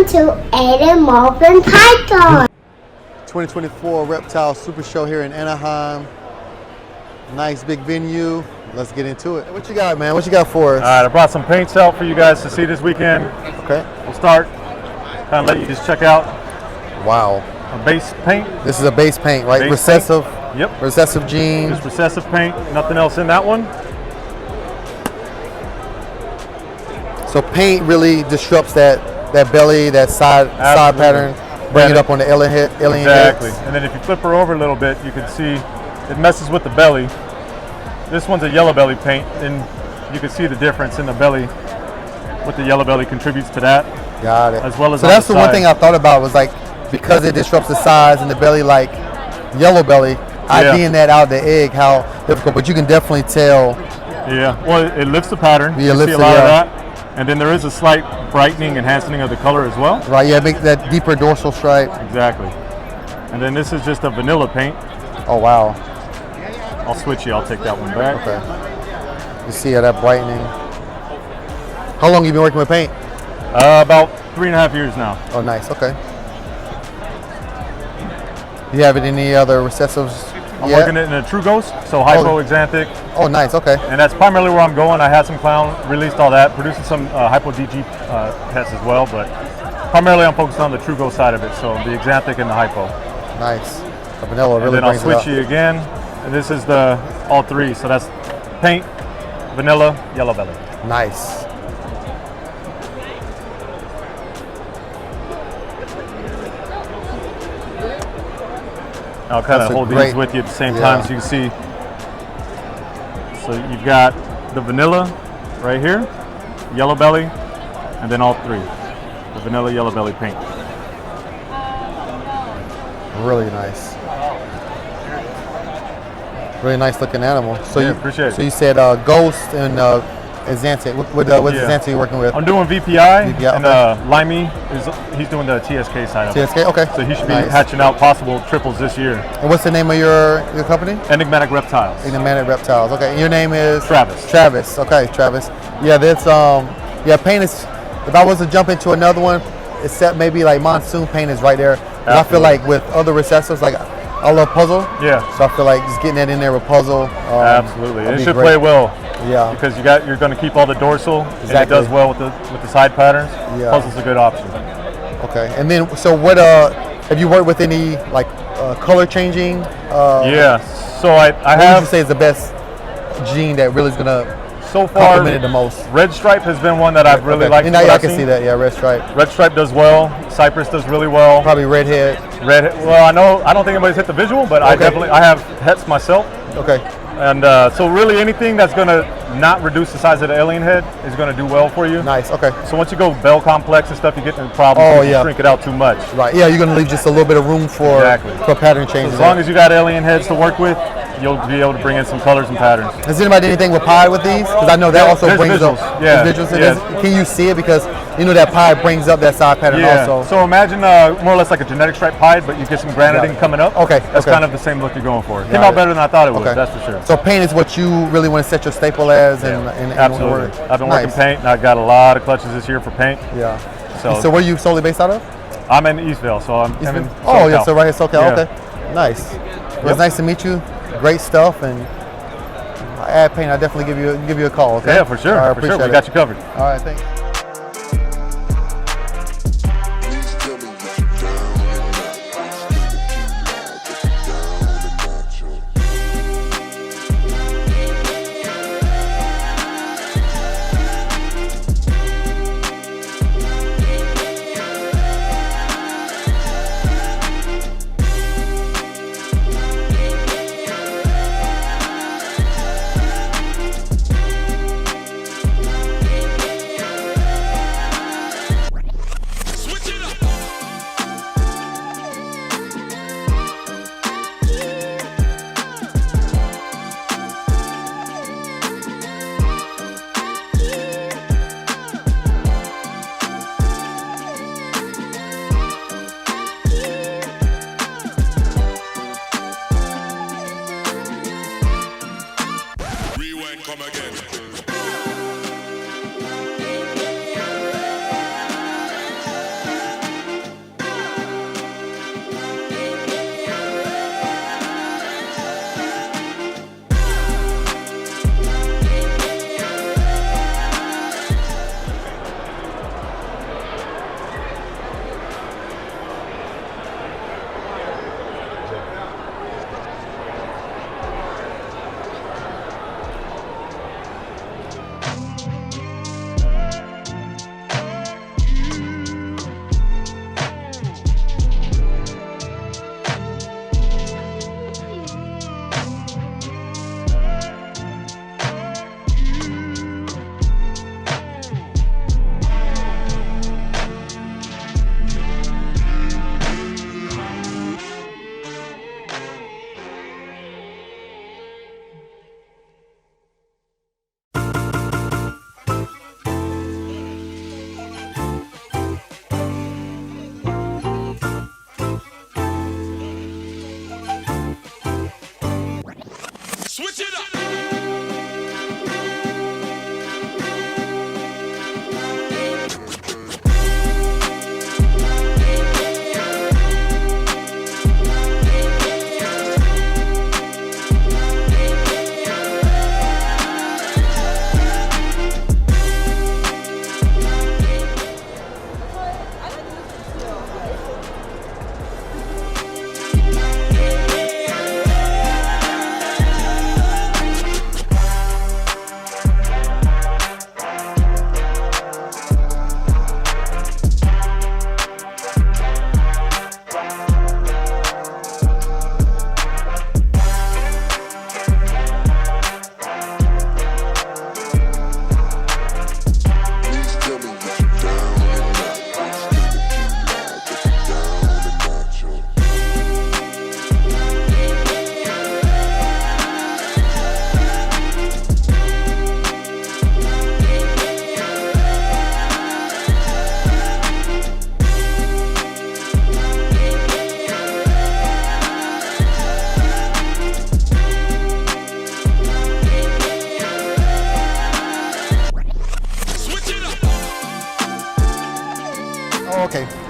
Welcome to aidensmorphingpythons. 2024 Reptile Supershow here in Anaheim. Nice big venue. Let's get into it. What you got, man? What you got for us? All right, I brought some paints out for you guys to see this weekend. Okay. We'll start. Kind of let you just check out Wow. a base paint. This is a base paint, right? Base Recessive. paint. Yep. Recessive gene. Just recessive paint. Nothing else in that one. So paint really disrupts that belly, that side pattern. Bring it up on the alien head. Exactly. And then if you flip her over a little bit, you can see it messes with the belly. This one's a yellow belly paint, and you can see the difference in the belly. What the yellow belly contributes to that. Got it. As well as so that's the one thing I thought about was like, because it disrupts the size and the belly, like yellow belly, IDing that out of the egg, how difficult. But you can definitely tell. Yeah. Well, it lifts the pattern. Yeah, you see a lot of that. And then there is a slight brightening, enhancing of the color as well. Right, yeah, make that deeper dorsal stripe. Exactly. And then this is just a vanilla paint. Oh, wow. I'll switch you, I'll take that one back. Okay. You see how that brightening. How long have you been working with paint? About 3.5 years now. Oh, nice, okay. Do you have it in any other recessives? I'm working it in a True Ghost, so hypoxanthic. Oh, nice, okay. And that's primarily where I'm going. I had some clown, released all that, producing some hypo DG tests as well, but primarily I'm focused on the True Ghost side of it, so the xanthic and the hypo. Nice. The vanilla really and then I'll brings switch you again, and this is the all three, so that's paint, vanilla, yellow belly. Nice. I'll kind of hold these with you at the same time so you can see. So you've got the vanilla right here, yellow belly, and then all three. The vanilla yellow belly paint. Really nice. Really nice looking animal. So yeah, appreciate it. So you said ghost and xanthic. What xanthic you working with? I'm doing VPI and Limey he's doing the TSK side of it. TSK, okay. So he should be hatching out possible triples this year. And what's the name of your company? Enigmatic Reptiles. Enigmatic Reptiles. Okay. And your name is Travis. Travis. Okay, Travis. Yeah, that's paint is. If I was to jump into another one, except maybe like monsoon paint is right there. I feel like with other recessives, like I love puzzle. Yeah. So I feel like just getting that in there with puzzle. Absolutely. It should play well. Yeah. Because you're going to keep all the dorsal. Exactly. And it does well with the side patterns. Yeah. Puzzle's a good option. Okay. And then so what have you worked with any like color changing? Yeah. So I have. What would you say is the best gene that really is gonna so far compliment it the most? Red stripe has been one that I've really liked. And I can see that. Yeah, red stripe. Red stripe does well. Cypress does really well. Probably redhead. Well, I don't think anybody's hit the visual, but I have hets myself. Okay. And so really anything that's going to not reduce the size of the alien head is going to do well for you. Nice, okay. So once you go bell complex and stuff, you get into problems. You shrink it out too much. Right, yeah, you're going to leave just a little bit of room for pattern changes. So as long as you got alien heads to work with, you'll be able to bring in some colors and patterns. Has anybody did anything with pie with these? Because I know that also brings visuals. up visuals. Can you see it? Because you know that pie brings up that side pattern also. So imagine more or less like a genetic stripe pied, but you get some graniting coming up. Okay. That's kind of the same look you're going for. It came out better than I thought it would, that's for sure. So paint is what you really want to set your staple as? Absolutely. I've been working paint, and I got a lot of clutches this year for paint. Yeah. So where are you solely based out of? I'm in Eastvale, so I'm in SoCal. Oh, yeah, so right here, SoCal, okay. Nice. Well, it's nice to meet you. Great stuff, and I add paint. I definitely give you a call. Okay. Yeah, for sure. I appreciate it. We got you covered. All right, thanks. Come again.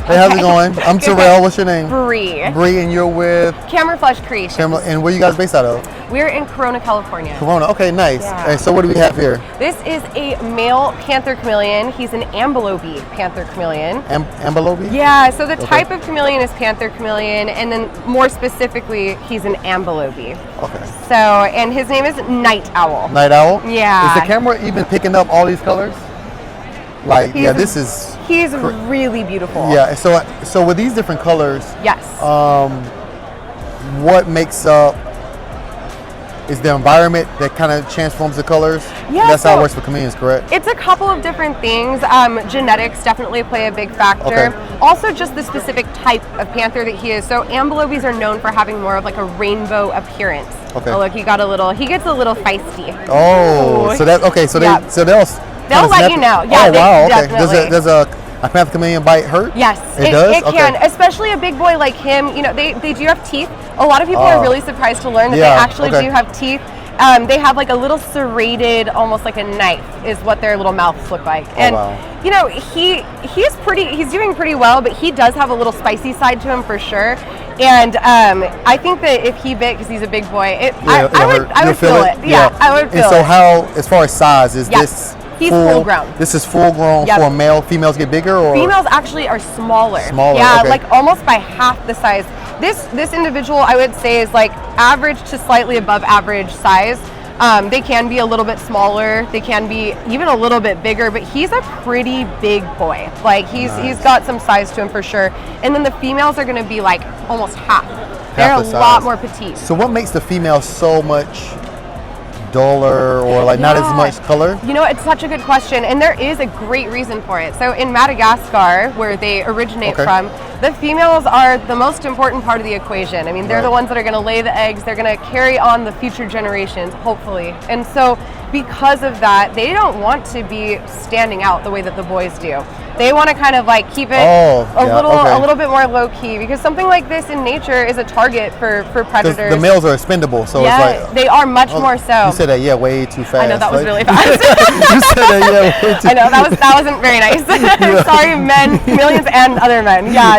Hey, how's it going? I'm Terrell. What's your name? Bree. Bree, and you're with Camouflage Creations. And where you guys based out of? We're in Corona, California. Corona. Okay, nice. Yeah. And so what do we have here? This is a male panther chameleon. He's an ambelobe panther chameleon. Ambelobe? Yeah, so the type of chameleon is panther chameleon, and then more specifically, he's an ambelobe. Okay. So, and his name is Night Owl. Night owl? Yeah. Is the camera even picking up all these colors? Like, this is... He's really beautiful. Yeah, so with these different colors, Yes. what makes up, is the environment that kind of transforms the colors? Yeah, That's how so it works for chameleons, correct? It's a couple of different things. Genetics definitely play a big factor. Okay. Also, just the specific type of panther that he is. So ambelobes are known for having more of like a rainbow appearance. Okay. Oh, look, he gets a little feisty. Oh, Ooh. so that, okay, so Yeah. they'll let you know. Yeah, oh, wow, okay. definitely. Does a panther chameleon bite hurt? Yes, it does. It can, especially a big boy like him. You know, they do have teeth. A lot of people are really surprised to learn that they actually do have teeth. They have like a little serrated, almost like a knife, is what their little mouths look like. And you know, he's doing pretty well, but he does have a little spicy side to him for sure. And I think that if he bit, because he's a big boy, I would feel it. Yeah, I would feel it. And so how, as far as size, is this? He's full grown. This is full grown for a male. Females get bigger, or females actually are smaller. Smaller. Yeah, okay. like almost by half the size. This individual, I would say, is like average to slightly above average size. They can be a little bit smaller. They can be even a little bit bigger, but he's a pretty big boy. Like he's got some size to him for sure. And then the females are going to be like almost half. They're a lot more petite. So what makes the female so much duller, or like not as much color? You know, it's such a good question, and there is a great reason for it. So in Madagascar, where they originate from, the females are the most important part of the equation. I mean, they're the ones that are going to lay the eggs. They're going to carry on the future generations, hopefully. And so because of that, they don't want to be standing out the way that the boys do. They want to kind of like keep it a little bit more low key, because something like this in nature is a target for predators. The males are expendable, so yeah, it's like they are much more so. You said that way too fast. I know that was really fast. You said that way too. I know that wasn't very nice. Sorry, men, chameleons, and other men. Yeah,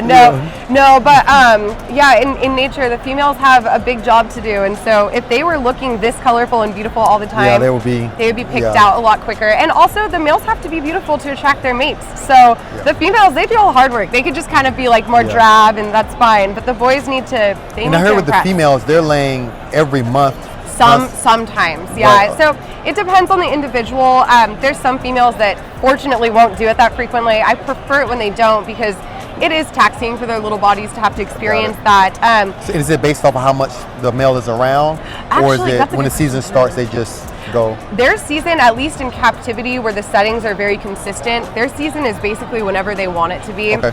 no, but in nature, the females have a big job to do, and so if they were looking this colorful and beautiful all the time, they would be picked out a lot quicker. And also, the males have to be beautiful to attract their mates. So the females, they do all the hard work. They could just kind of be like more drab, and that's fine. But the boys need to. And I heard with the females, they're laying every month. Sometimes, yeah. Right. So it depends on the individual. There's some females that fortunately won't do it that frequently. I prefer it when they don't, because it is taxing for their little bodies to have to experience that. So is it based off of how much the male is around, or is it when the season starts they just go? Their season, at least in captivity, where the settings are very consistent, their season is basically whenever they want it to be. Okay.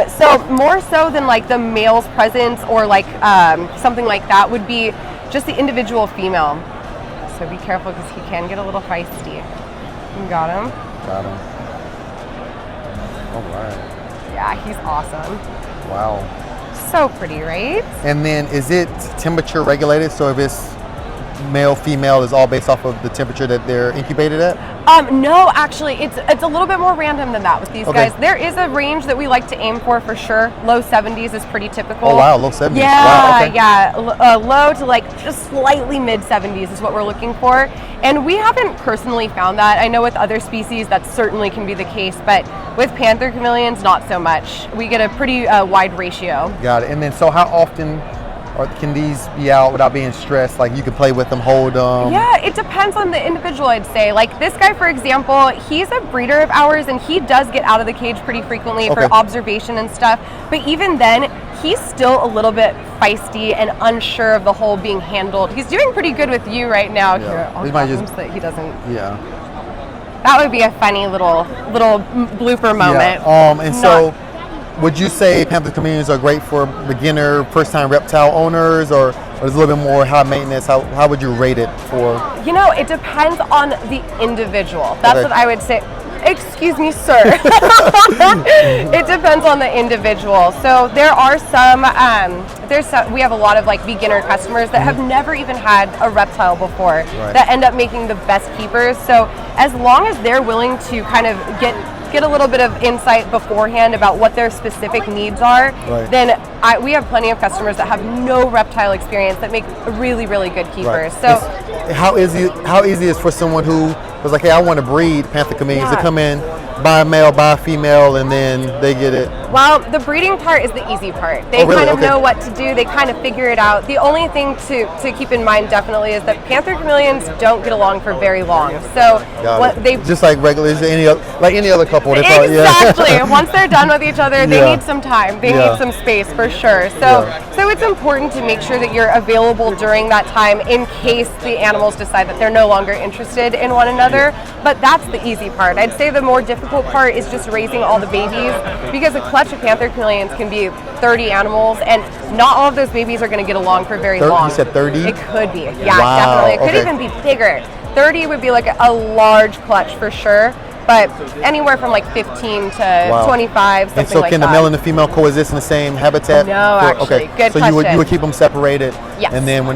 So more so than like the male's presence or like something like that would be just the individual female. So be careful, because he can get a little feisty. You got him? Got him. All right. Yeah, he's awesome. Wow. So pretty, right? And then is it temperature regulated? So if it's male, female, is all based off of the temperature that they're incubated at? No, actually, it's a little bit more random than that with these guys. There is a range that we like to aim for sure. Low 70s is pretty typical. Oh wow, low 70s. Yeah, wow, okay. yeah. Low to like just slightly mid 70s is what we're looking for. And we haven't personally found that. I know with other species that certainly can be the case, but with panther chameleons, not so much. We get a pretty wide ratio. Got it. And then so how often can these be out without being stressed? Like you can play with them, hold them? Yeah, it depends on the individual, I'd say. Like this guy, for example, he's a breeder of ours, and he does get out of the cage pretty frequently for observation and stuff. But even then, he's still a little bit feisty and unsure of the whole being handled. He's doing pretty good with you right now. Yeah. He might just that he doesn't. Yeah. That would be a funny little blooper moment. Yeah. And so, would you say panther chameleons are great for beginner, first-time reptile owners, or is it a little bit more high maintenance? How would you rate it for? You know, it depends on the individual. That's what I would say. Excuse me, sir. It depends on the individual. So there are some, we have a lot of like beginner customers that have never even had a reptile before that end up making the best keepers. So as long as they're willing to kind of get get a little bit of insight beforehand about what their specific needs are, then we have plenty of customers that have no reptile experience that make really, really good keepers. So how easy is it for someone who was like, hey, I want to breed Panther chameleons to come in, buy a male, buy a female, and then they get it? Well, the breeding part is the easy part. They kind of know what to do. They kind of figure it out. The only thing to keep in mind definitely is that Panther chameleons don't get along for very long. So they just like regular, any other couple. Exactly. Once they're done with each other, they need some time. They need some space for sure. So it's important to make sure that you're available during that time in case the animals decide that they're no longer interested in one another. But that's the easy part. I'd say the more difficult part is just raising all the babies, because a clutch of Panther chameleons can be 30 animals, and not all of those babies are going to get along for very long. You said 30? It could be. Yeah, definitely. It could even be bigger. 30 would be like a large clutch for sure, but anywhere from like 15 to 25, something like that. And so can the male and the female coexist in the same habitat? No, actually. Good question. So you would keep them separated? Yes. And then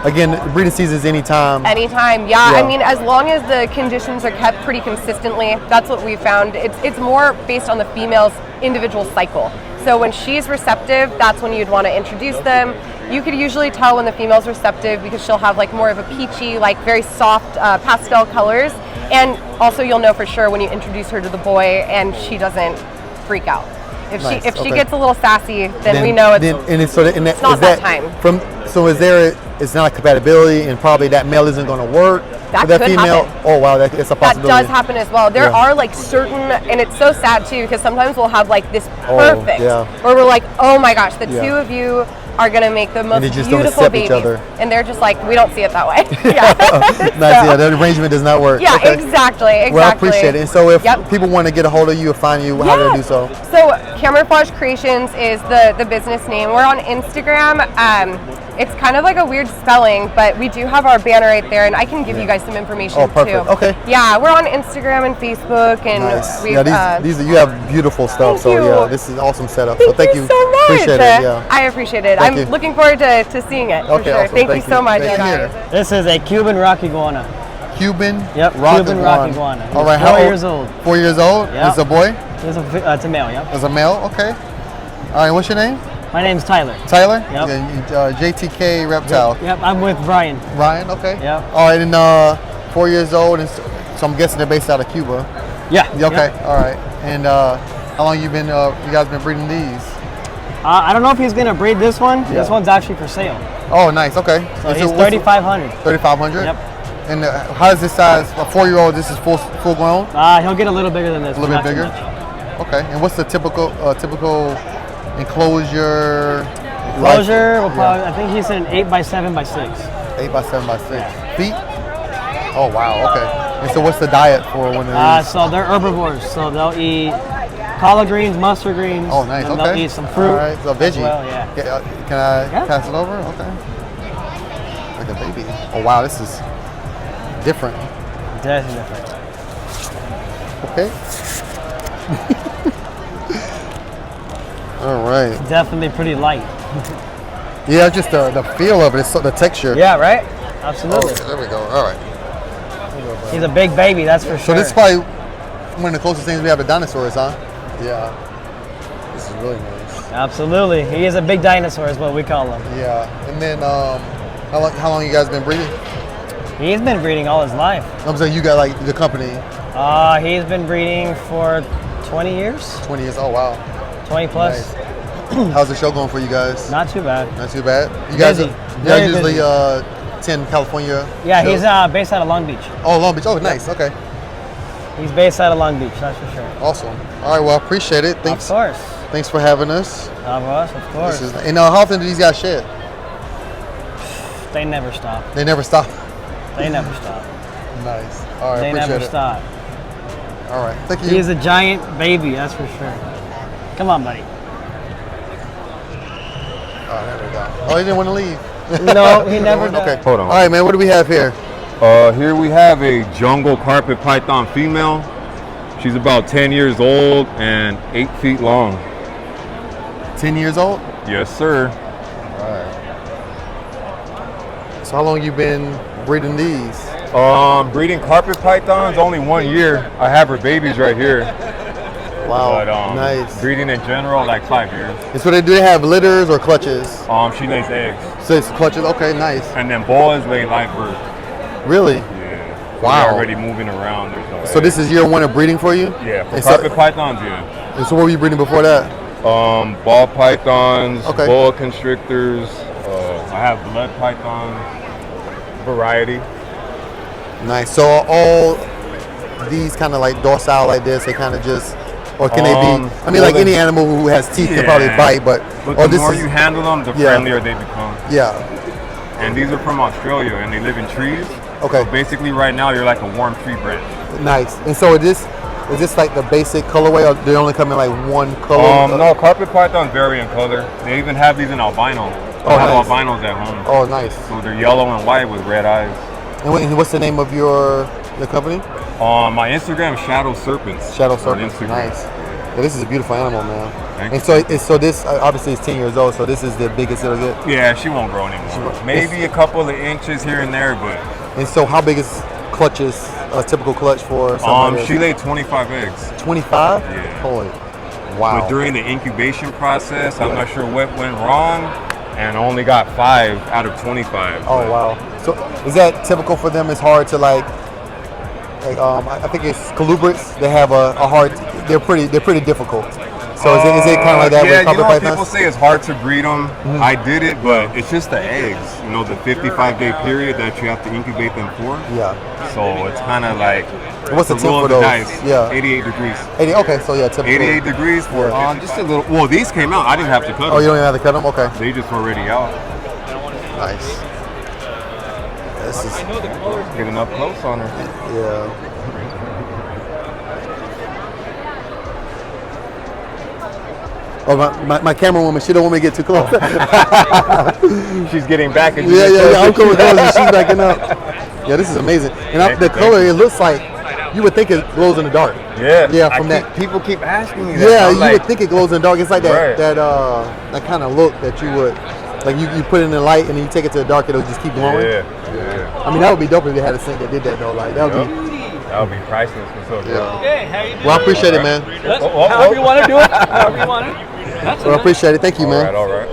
again, breeding season is anytime? Anytime, yeah. I mean, as long as the conditions are kept pretty consistently, that's what we found. It's more based on the female's individual cycle. So when she's receptive, that's when you'd want to introduce them. You could usually tell when the female's receptive because she'll have like more of a peachy, like very soft pastel colors. And also you'll know for sure when you introduce her to the boy and she doesn't freak out. If she gets a little sassy, then we know it's not that time. So it's not a compatibility, and probably that male isn't going to work that for that could female? Happen. Oh wow, that's a possibility. That does happen as well. There are like certain, and it's so sad too, because sometimes we'll have like this perfect, where we're like, oh my gosh, the two of you are going to make the most beautiful babies. And they're just like, we don't see it that way. The arrangement does not work. Yeah, exactly. Well, I appreciate it. And so if people want to get a hold of you or find you, how do they do so? So Camouflage Creations is the business name. We're on Instagram. It's kind of like a weird spelling, but we do have our banner right there, and I can give you guys some information too. Okay. Yeah, we're on Instagram and Facebook, and these you have beautiful stuff. So this is awesome setup. Thank you so much. Appreciate it. I appreciate it. I'm looking forward to seeing it for sure. Awesome. Thank you so much, guys. This is a Cuban rock iguana. Cuban rock iguana. All right, how 4 years old. 4 years old? Yep. This is a boy? It's a male, It's a male, okay. All right, what's your name? My name's Tyler. Tyler? Yep. JTK Reptile. Yep, I'm with Brian. Ryan, okay. Yep. All right, and 4 years old, and so I'm guessing they're based out of Cuba. Yeah. Okay, all right. And how long you guys been breeding these? I don't know if he's gonna breed this one. This one's actually for sale. Oh, nice, okay. So he's 3,500. 3,500? Yep. And how is this size? A 4-year-old, this is full grown? He'll get a little bigger than this. A little bit bigger? Okay, and what's the typical enclosure? Enclosure, I think he's an 8x7x6. 8x7x6. Feet? Oh wow, okay. And so what's the diet for one of these? So they're herbivores, so they'll eat collard greens, mustard greens. Oh nice, and okay. They'll eat some fruit. All right, so veggie. Well, yeah. Can I pass it over? Okay. Like a baby. Oh wow, this is different. Definitely different. Okay. All right. Definitely pretty light. Yeah, just the feel of it, it's the texture. Yeah, right? Absolutely. Oh, there we go. All right. He's a big baby, that's for sure. So this is probably one of the closest things we have to dinosaurs, huh? Yeah. This is really nice. Absolutely. He is a big dinosaur is what we call him. Yeah. And then how long you guys been breeding? He's been breeding all his life. I'm saying you got like the company. He's been breeding for 20 years. 20 years, oh wow. 20 plus. Nice. How's the show going for you guys? Not too bad. Not too bad? You guys usually attend California? Yeah, he's based out of Long Beach. Oh, Long Beach. Oh, nice. Okay. He's based out of Long Beach, that's for sure. Awesome. All right, well, I appreciate it. Thanks. Of course. Thanks for having us. Of course. And how often do these guys shed? They never stop. They never stop? They never stop. Nice. All right, they appreciate never it. stop. All right, thank you. He is a giant baby, that's for sure. Come on, buddy. Oh, there we go. Oh, he didn't want to leave. No, he never does. Okay. Hold on. All right, man, what do we have here? Here we have a jungle carpet python female. She's about 10 years old and 8 feet long. 10 years old? Yes, sir. All right. So how long you been breeding these? Breeding carpet pythons, only 1 year. I have her babies right here. Wow, But nice. breeding in general, like 5 years. And so do they have litters or clutches? She lays eggs. So it's clutches, okay, nice. And then boys lay live birds. Really? Yeah. So Wow. they're already moving around. There's no So eggs. this is year 1 of breeding for you? Yeah, for And carpet so, pythons, yeah. and so what were you breeding before that? Ball pythons, Okay. boa constrictors. I have blood pythons, variety. Nice. So are all these kind of like docile like this, they kind of just, or can they be? I mean, like any animal who has teeth can probably bite, but the more you handle them, the friendlier they become. Yeah. And these are from Australia, and they live in trees. Okay. So basically, right now, you're like a warm tree branch. Nice. And so is this like the basic colorway, or they only come in like one color? No, carpet pythons vary in color. They even have these in albino. I have nice. albinos at home. Oh, nice. So they're yellow and white with red eyes. And what's the name of your company? My Instagram, Shadow Serpents. Shadow on Serpents. Instagram. Nice. Yeah, this is a beautiful animal, man. Thank and you. so this obviously is 10 years old, so this is the biggest it'll get. Yeah, she won't grow anymore. Maybe a couple of inches here and there, but. And so how big is clutches? A typical clutch for something? She laid 25 eggs. 25? Yeah. Holy. Wow. But during the incubation process, I'm not sure what went wrong, and only got 5 out of 25. Oh wow! So is that typical for them? It's hard to like I think it's colubrids. They have a hard. They're pretty difficult. So is it kind of like that with carpet pythons? People say it's hard to breed them. I did it, but it's just the eggs. You know, the 55-day period that you have to incubate them for. Yeah. So it's kind of like. What's the temp roll for of the those? dice. Yeah. 88 degrees. 80. Okay, so yeah, typical. 88 degrees for just a little. Well, these came out. I didn't have to cut them. Oh, you don't even have to cut them? Okay. They just were already out. Nice. This is Getting up close on her. yeah. Oh, my camera woman, she don't want me to get too close. She's getting back. And yeah, I'm cool with those, and she's backing up. Yeah, this is amazing. And the color, it looks like, you would think it glows in the dark. Yeah. Yeah, from that. People keep asking me that. Yeah, I'm you like, would think it glows in the dark. It's like Right. that kind of look that you would, like you put it in the light and then you take it to the dark, it'll just keep glowing. Yeah. I mean, that would be dope if they had a sink that did that though. Like, that would be. That would be priceless. What's up, bro? Yeah. Hey, how you doing? Well, I appreciate it, man. However you want to do it. However you want it. That's Well, I appreciate it. Thank you, man. All right.